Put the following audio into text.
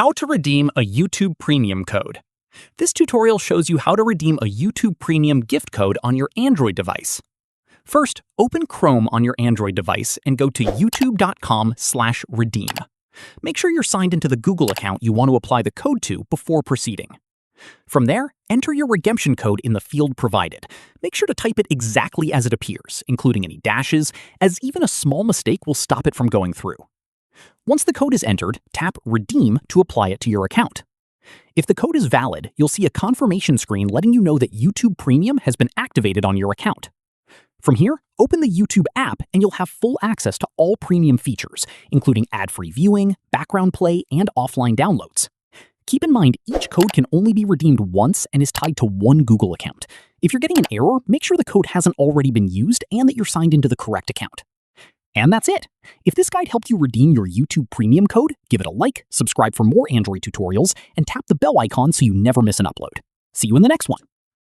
How to redeem a YouTube Premium code. This tutorial shows you how to redeem a YouTube Premium gift code on your Android device. First, open Chrome on your Android device and go to youtube.com/redeem. Make sure you're signed into the Google account you want to apply the code to before proceeding. From there, enter your redemption code in the field provided. Make sure to type it exactly as it appears, including any dashes, as even a small mistake will stop it from going through. Once the code is entered, tap Redeem to apply it to your account. If the code is valid, you'll see a confirmation screen letting you know that YouTube Premium has been activated on your account. From here, open the YouTube app and you'll have full access to all premium features, including ad-free viewing, background play, and offline downloads. Keep in mind, each code can only be redeemed once and is tied to one Google account. If you're getting an error, make sure the code hasn't already been used and that you're signed into the correct account. And that's it. If this guide helped you redeem your YouTube Premium code, give it a like, subscribe for more Android tutorials, and tap the bell icon so you never miss an upload. See you in the next one.